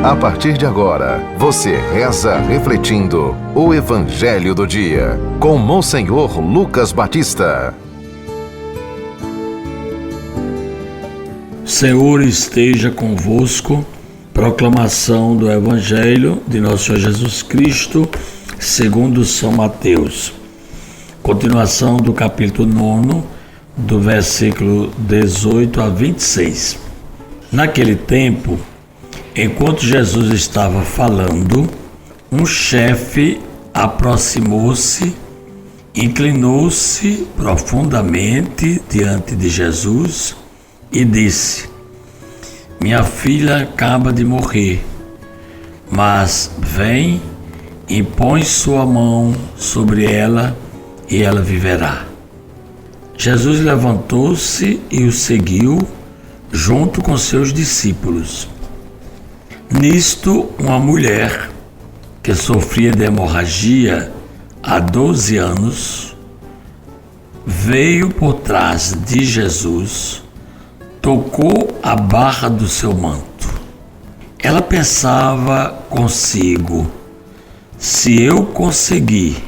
A partir de agora, você reza refletindo o Evangelho do Dia, com Monsenhor Lucas Batista. Senhor esteja convosco. Proclamação do Evangelho de Nosso Senhor Jesus Cristo, segundo São Mateus. Continuação do capítulo 9, do versículo 18 a 26. Naquele tempo, enquanto Jesus estava falando, um chefe aproximou-se, inclinou-se profundamente diante de Jesus e disse: Minha filha acaba de morrer, mas vem e põe sua mão sobre ela e ela viverá. Jesus levantou-se e o seguiu junto com seus discípulos. Nisto, uma mulher que sofria de hemorragia há 12 anos veio por trás de Jesus, tocou a barra do seu manto. Ela pensava consigo: se eu conseguir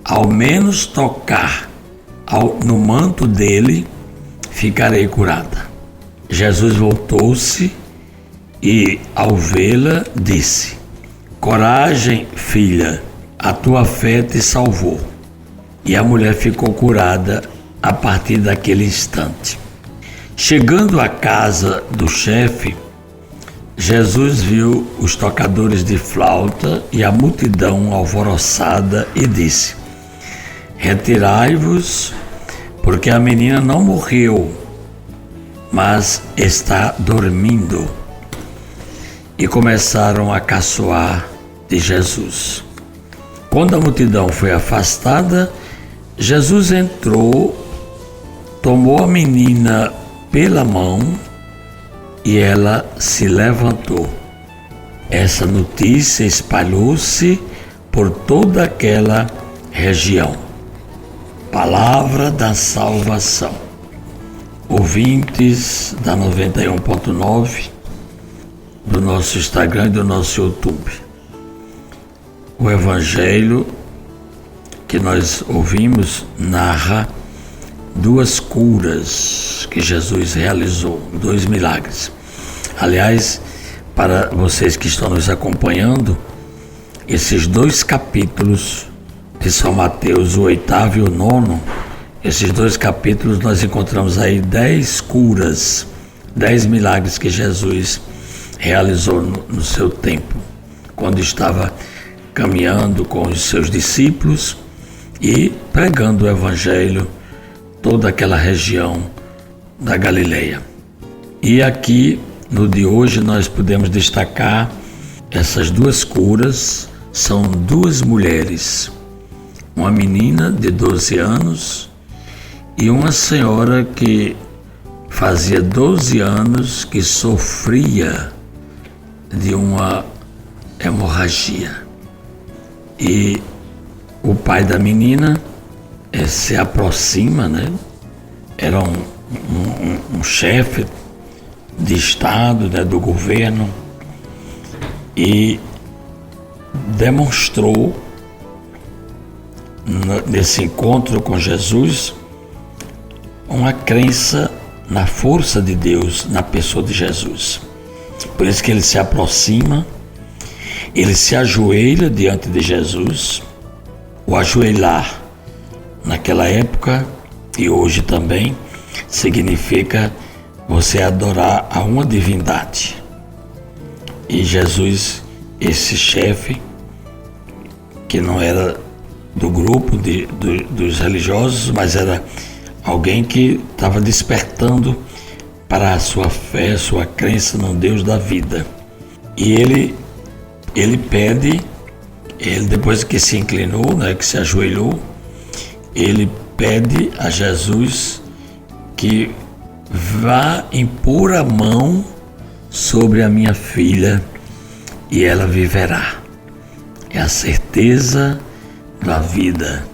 ao menos tocar no manto dele, ficarei curada. Jesus voltou-se e, ao vê-la, disse: Coragem, filha, a tua fé te salvou. E a mulher ficou curada a partir daquele instante. Chegando à casa do chefe, Jesus viu os tocadores de flauta e a multidão alvoroçada e disse: Retirai-vos, porque a menina não morreu, mas está dormindo. E começaram a caçoar de Jesus. Quando a multidão foi afastada, Jesus entrou, tomou a menina pela mão e ela se levantou. Essa notícia espalhou-se por toda aquela região. Palavra da salvação. Ouvintes da 91.9, do nosso Instagram e do nosso YouTube. O Evangelho que nós ouvimos narra duas curas que Jesus realizou, 2 milagres. Aliás, para vocês que estão nos acompanhando, esses 2 capítulos de São Mateus, o 8º e o 9º, esses 2 capítulos nós encontramos aí 10 curas, 10 milagres que Jesus realizou no seu tempo, quando estava caminhando com os seus discípulos e pregando o Evangelho toda aquela região da Galileia. E aqui, no de hoje, nós podemos destacar essas 2 curas. São 2 mulheres, uma menina de 12 anos e uma senhora que fazia 12 anos que sofria de uma hemorragia. E o pai da menina se aproxima, Era um chefe de Estado, do governo, e demonstrou nesse encontro com Jesus uma crença na força de Deus, na pessoa de Jesus. Por isso que ele se aproxima, ele se ajoelha diante de Jesus. O ajoelhar naquela época e hoje também significa você adorar a uma divindade. E Jesus, esse chefe, que não era do grupo dos religiosos, mas era alguém que estava despertando para a sua fé, sua crença no Deus da vida. E ele pede, depois que se inclinou, que se ajoelhou, ele pede a Jesus que vá impor a mão sobre a minha filha e ela viverá. É a certeza da vida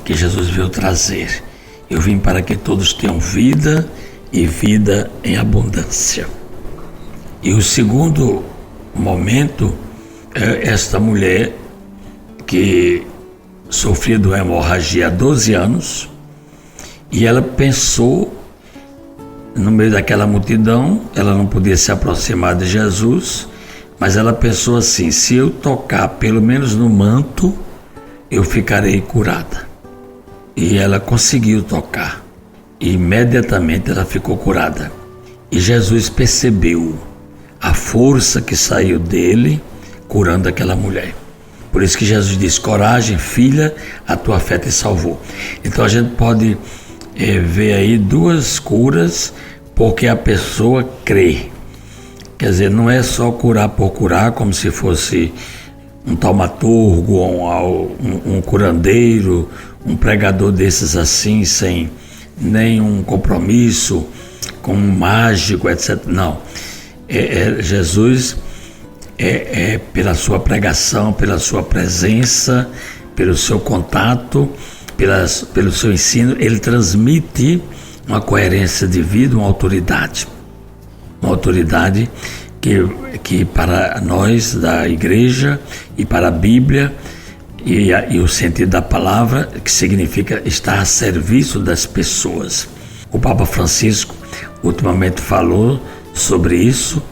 que Jesus veio trazer. Eu vim para que todos tenham vida e vida em abundância. E o segundo momento, esta mulher que sofria de uma hemorragia há 12 anos, e ela pensou, no meio daquela multidão, ela não podia se aproximar de Jesus, mas ela pensou assim: se eu tocar pelo menos no manto, eu ficarei curada. E ela conseguiu tocar, e imediatamente ela ficou curada. E Jesus percebeu a força que saiu dele, curando aquela mulher. Por isso que Jesus diz: coragem, filha, a tua fé te salvou. Então a gente pode ver aí duas curas, porque a pessoa crê. Quer dizer, não é só curar por curar, como se fosse um taumaturgo, um curandeiro, um pregador desses assim, sem nenhum compromisso, com um mágico, etc. Não. Jesus pela sua pregação, pela sua presença, pelo seu contato, pelo seu ensino, ele transmite uma coerência de vida, uma autoridade que para nós da igreja e para a Bíblia e o sentido da palavra, que significa estar a serviço das pessoas. O Papa Francisco ultimamente falou sobre isso,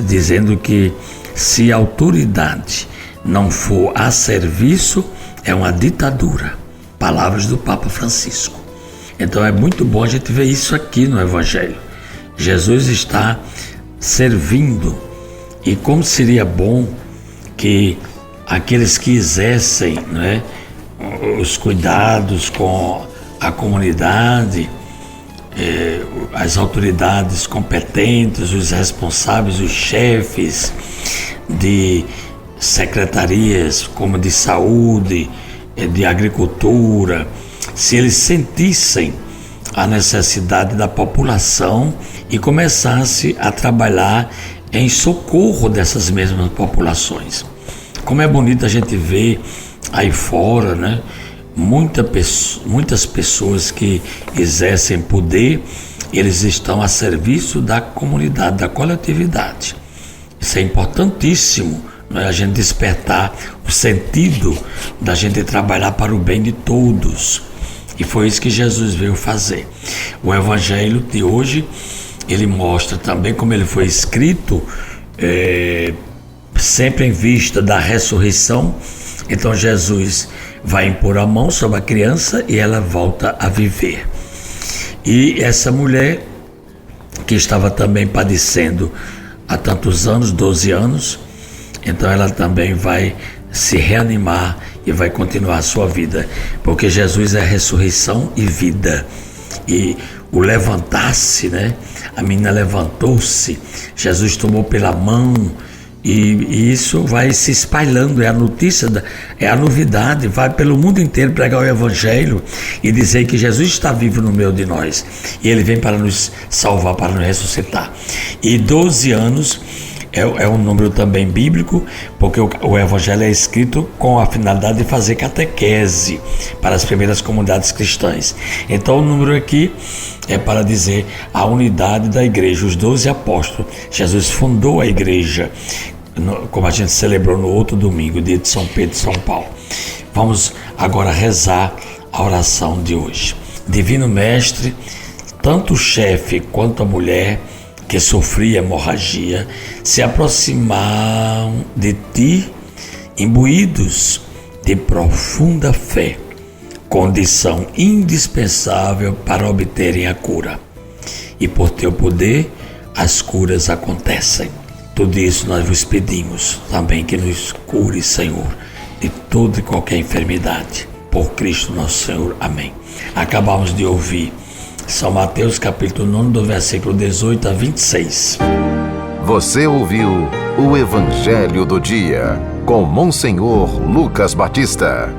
dizendo que se a autoridade não for a serviço, é uma ditadura. Palavras do Papa Francisco. Então é muito bom a gente ver isso aqui no Evangelho. Jesus está servindo, e como seria bom que aqueles que exercem, né, os cuidados com a comunidade, as autoridades competentes, os responsáveis, os chefes de secretarias como de saúde, de agricultura, se eles sentissem a necessidade da população e começasse a trabalhar em socorro dessas mesmas populações. Como é bonito a gente ver aí fora, né? Muitas pessoas que exercem poder, eles estão a serviço da comunidade, da coletividade. Isso é importantíssimo, não é? A gente despertar o sentido da gente trabalhar para o bem de todos. E foi isso que Jesus veio fazer. O Evangelho de hoje, ele mostra também como ele foi escrito, sempre em vista da ressurreição. Então Jesus vai impor a mão sobre a criança e ela volta a viver. E essa mulher, que estava também padecendo há tantos anos, 12 anos, então ela também vai se reanimar e vai continuar a sua vida, porque Jesus é ressurreição e vida. E o levantar-se, né? A menina levantou-se, Jesus tomou pela mão, e isso vai se espalhando, é a notícia, é a novidade, vai pelo mundo inteiro pregar o Evangelho e dizer que Jesus está vivo no meio de nós, e Ele vem para nos salvar, para nos ressuscitar. E 12 anos é um número também bíblico, porque o Evangelho é escrito com a finalidade de fazer catequese para as primeiras comunidades cristãs. Então o número aqui é para dizer a unidade da igreja, os 12 apóstolos. Jesus fundou a igreja, como a gente celebrou no outro domingo, dia de São Pedro e São Paulo. Vamos agora rezar a oração de hoje. Divino Mestre, tanto o chefe quanto a mulher que sofria hemorragia se aproximaram de ti, imbuídos de profunda fé, condição indispensável para obterem a cura. E por teu poder, as curas acontecem. Tudo isso nós vos pedimos, também que nos cure, Senhor, de toda e qualquer enfermidade. Por Cristo nosso Senhor. Amém. Acabamos de ouvir São Mateus capítulo 9, do versículo 18 a 26. Você ouviu o Evangelho do Dia, com Monsenhor Lucas Batista.